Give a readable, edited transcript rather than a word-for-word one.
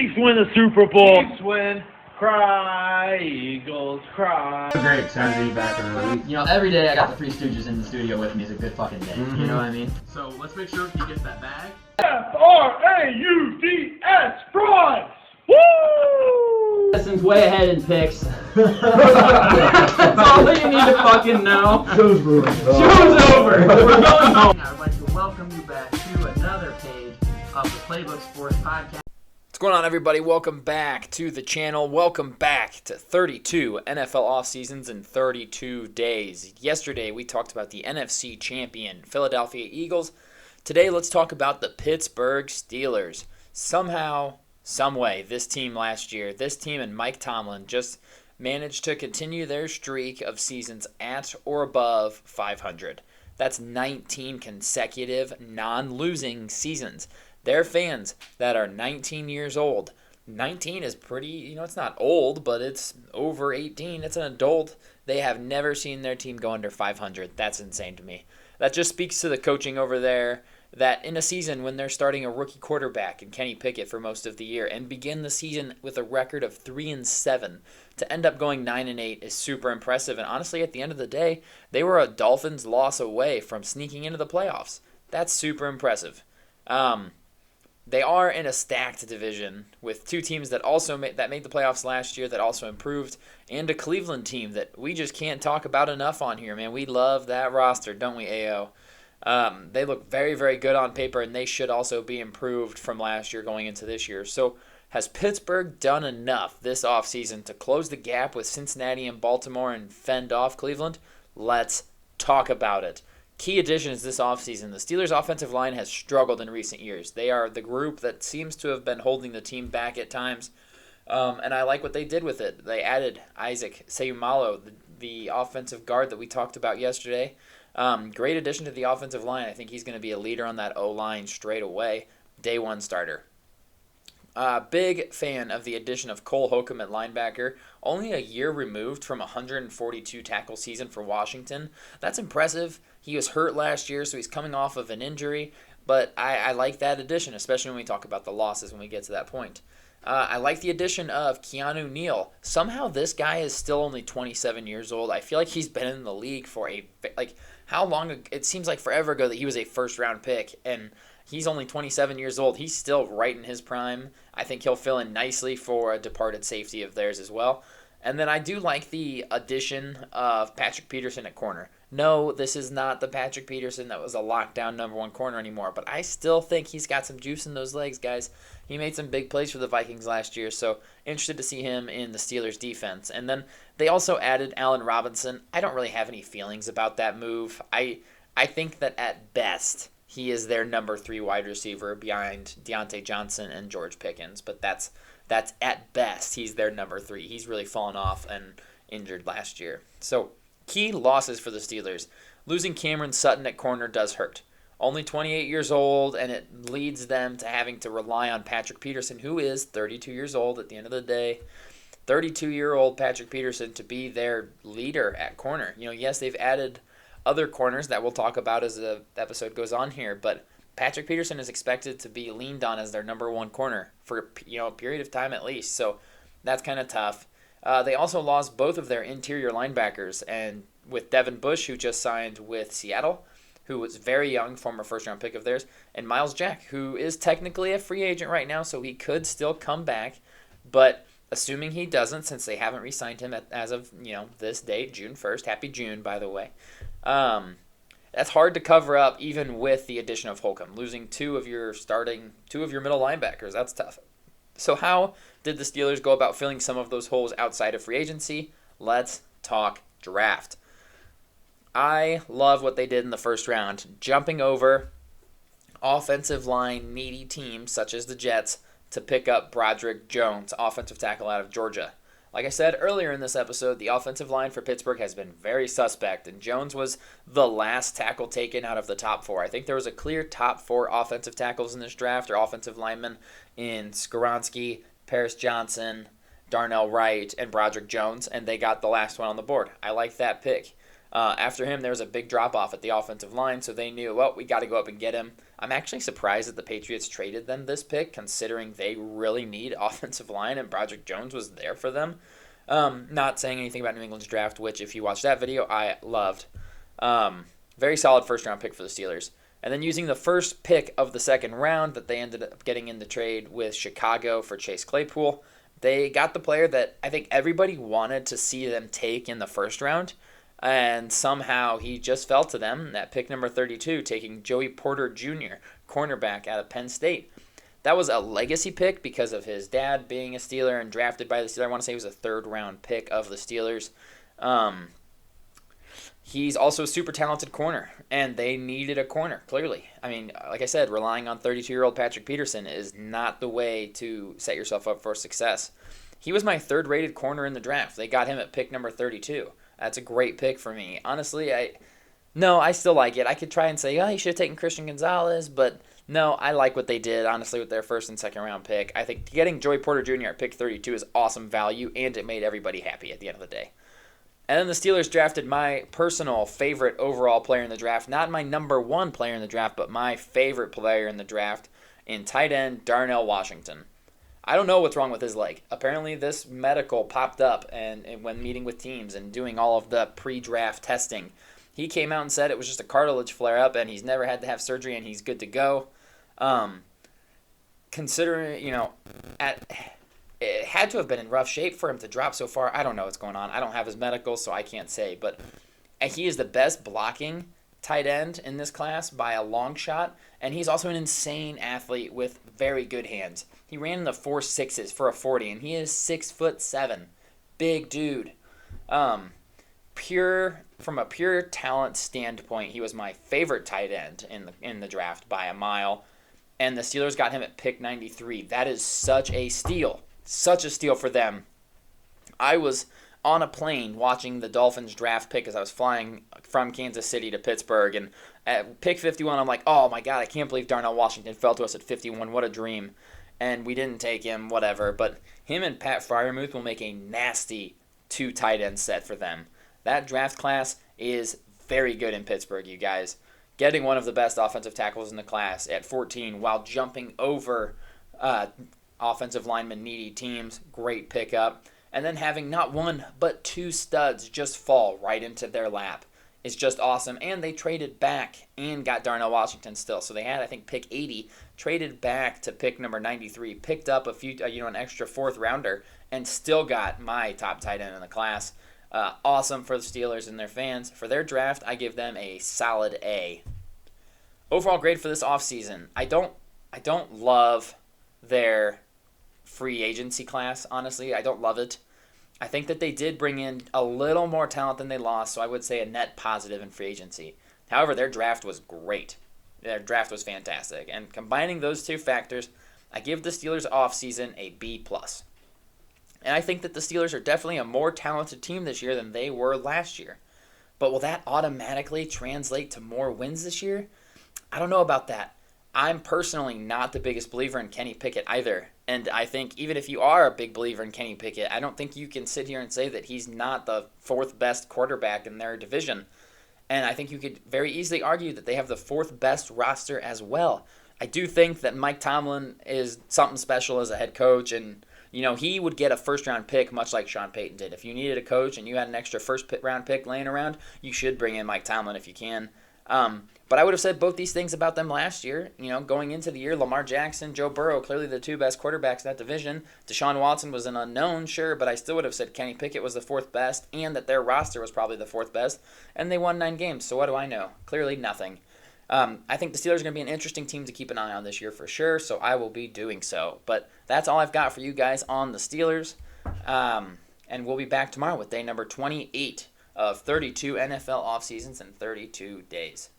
Chiefs win the Super Bowl. Chiefs win. Cry, Eagles, cry. Great, excited to be back in the league. You know, every day I got the Three Stooges in the studio with me is a good fucking day. Mm-hmm. You know what I mean? So let's make sure he gets that bag. Frauds! Frauds! Woo! Justin's way ahead in picks. That's all that you need to fucking know. Show's over. Show's over. We're going home. I would like to welcome you back to another page of the Playbook Sports Podcast. What's going on, everybody? Welcome back to the channel. Welcome back to 32 NFL off seasons in 32 days. Yesterday, we talked about the NFC champion Philadelphia Eagles. Today, let's talk about the Pittsburgh Steelers. Somehow, someway, this team last year, this team and Mike Tomlin just managed to continue their streak of seasons at or above 500. That's 19 consecutive non-losing seasons. They're fans that are 19 years old. 19 is pretty, it's not old, but it's over 18. It's an adult. They have never seen their team go under 500. That's insane to me. That just speaks to the coaching over there, that in a season when they're starting a rookie quarterback in Kenny Pickett for most of the year and begin the season with a record of 3-7, to end up going 9-8 is super impressive. And honestly, at the end of the day, they were a Dolphins loss away from sneaking into the playoffs. That's super impressive. They are in a stacked division with two teams that also made the playoffs last year that also improved, and a Cleveland team that we just can't talk about enough on here, man. We love that roster, don't we, AO? They look very, very good on paper, and they should also be improved from last year going into this year. So has Pittsburgh done enough this offseason to close the gap with Cincinnati and Baltimore and fend off Cleveland? Let's talk about it. Key additions this offseason. The Steelers' offensive line has struggled in recent years. They are the group that seems to have been holding the team back at times, and I like what they did with it. They added Isaac Seumalo, the offensive guard that we talked about yesterday. Great addition to the offensive line. I think he's going to be a leader on that O-line straight away. Day one starter. Big fan of the addition of Cole Holcomb at linebacker. Only a year removed from a 142 tackle season for Washington. That's impressive. He was hurt last year, so he's coming off of an injury. But I like that addition, especially when we talk about the losses when we get to that point. I like the addition of Keanu Neal. Somehow this guy is still only 27 years old. I feel like he's been in the league for how long? It seems like forever ago that he was a first-round pick, and he's only 27 years old. He's still right in his prime. I think he'll fill in nicely for a departed safety of theirs as well. And then I do like the addition of Patrick Peterson at corner. No, this is not the Patrick Peterson that was a lockdown number one corner anymore, but I still think he's got some juice in those legs, guys. He made some big plays for the Vikings last year, so interested to see him in the Steelers' defense. And then they also added Allen Robinson. I don't really have any feelings about that move. I think that at best he is their number 3 wide receiver behind Deontay Johnson and George Pickens, but that's at best. He's their number 3. He's really fallen off and injured last year. So key losses for the Steelers. Losing Cameron Sutton at corner does hurt. Only 28 years old, and it leads them to having to rely on Patrick Peterson, who is 32 years old at the end of the day. 32-year-old Patrick Peterson to be their leader at corner. Yes, they've added other corners that we'll talk about as the episode goes on here, but Patrick Peterson is expected to be leaned on as their number 1 corner for a period of time at least, so that's kind of tough. They also lost both of their interior linebackers, and with Devin Bush, who just signed with Seattle, who was very young, former first-round pick of theirs, and Miles Jack, who is technically a free agent right now, so he could still come back, but assuming he doesn't, since they haven't re-signed him as of this date, June 1st. Happy June, by the way. That's hard to cover up even with the addition of Holcomb. Losing two of your middle linebackers, that's tough. So how did the Steelers go about filling some of those holes outside of free agency? Let's talk draft. I love what they did in the first round, jumping over offensive line needy teams such as the Jets to pick up Broderick Jones, offensive tackle out of Georgia. Like I said earlier in this episode, the offensive line for Pittsburgh has been very suspect, and Jones was the last tackle taken out of the top 4. I think there was a clear top 4 offensive tackles in this draft, or offensive linemen, in Skoronski, Paris Johnson, Darnell Wright, and Broderick Jones, and they got the last one on the board. I like that pick. After him, there was a big drop-off at the offensive line, so they knew, well, we got to go up and get him. I'm actually surprised that the Patriots traded them this pick, considering they really need offensive line, and Broderick Jones was there for them. Not saying anything about New England's draft, which, if you watch that video, I loved. Very solid first-round pick for the Steelers. And then using the first pick of the second round that they ended up getting in the trade with Chicago for Chase Claypool, they got the player that I think everybody wanted to see them take in the first round. And somehow he just fell to them at pick number 32, taking Joey Porter Jr., cornerback out of Penn State. That was a legacy pick because of his dad being a Steeler and drafted by the Steelers. I want to say he was a third-round pick of the Steelers. He's also a super talented corner, and they needed a corner, clearly. I mean, like I said, relying on 32-year-old Patrick Peterson is not the way to set yourself up for success. He was my third-rated corner in the draft. They got him at pick number 32. That's a great pick for me. Honestly, I still like it. I could try and say, oh, you should have taken Christian Gonzalez, but no, I like what they did, honestly, with their first and second round pick. I think getting Joey Porter Jr. at pick 32 is awesome value, and it made everybody happy at the end of the day. And then the Steelers drafted my personal favorite overall player in the draft, not my number one player in the draft, but my favorite player in the draft, in tight end Darnell Washington. I don't know what's wrong with his leg. Apparently this medical popped up and when meeting with teams and doing all of the pre-draft testing. He came out and said it was just a cartilage flare-up and he's never had to have surgery and he's good to go. Considering, it had to have been in rough shape for him to drop so far. I don't know what's going on. I don't have his medical, so I can't say. But he is the best blocking tight end in this class by a long shot, and he's also an insane athlete with very good hands. He ran in the 4.6s for a 40, and he is 6'7", big dude. From a pure talent standpoint, he was my favorite tight end in the draft by a mile, and the Steelers got him at pick 93. That is such a steal for them. I was on a plane watching the Dolphins draft pick as I was flying from Kansas City to Pittsburgh, and at pick 51, I'm like, oh my God, I can't believe Darnell Washington fell to us at 51. What a dream. And we didn't take him, whatever. But him and Pat Freiermuth will make a nasty two tight end set for them. That draft class is very good in Pittsburgh, you guys. Getting one of the best offensive tackles in the class at 14 while jumping over offensive lineman needy teams, great pickup. And then having not one but two studs just fall right into their lap is just awesome. And they traded back and got Darnell Washington still. So they had, I think, pick 80, traded back to pick number 93, picked up an extra fourth rounder, and still got my top tight end in the class. Awesome for the Steelers and their fans. For their draft, I give them a solid A. Overall grade for this offseason, I don't love their free agency class, honestly. I don't love it. I think that they did bring in a little more talent than they lost, so I would say a net positive in free agency. However, their draft was great. Their draft was fantastic. And combining those two factors, I give the Steelers offseason a B+. And I think that the Steelers are definitely a more talented team this year than they were last year. But will that automatically translate to more wins this year? I don't know about that. I'm personally not the biggest believer in Kenny Pickett either. And I think even if you are a big believer in Kenny Pickett, I don't think you can sit here and say that he's not the fourth best quarterback in their division. And I think you could very easily argue that they have the fourth best roster as well. I do think that Mike Tomlin is something special as a head coach, and he would get a first-round pick much like Sean Payton did. If you needed a coach and you had an extra first-round pick laying around, you should bring in Mike Tomlin if you can. But I would have said both these things about them last year. Going into the year, Lamar Jackson, Joe Burrow, clearly the two best quarterbacks in that division. Deshaun Watson was an unknown, sure, but I still would have said Kenny Pickett was the fourth best and that their roster was probably the fourth best, and they won 9 games, so what do I know? Clearly nothing. I think the Steelers are going to be an interesting team to keep an eye on this year for sure, so I will be doing so. But that's all I've got for you guys on the Steelers, and we'll be back tomorrow with day number 28 of 32 NFL off seasons in 32 days.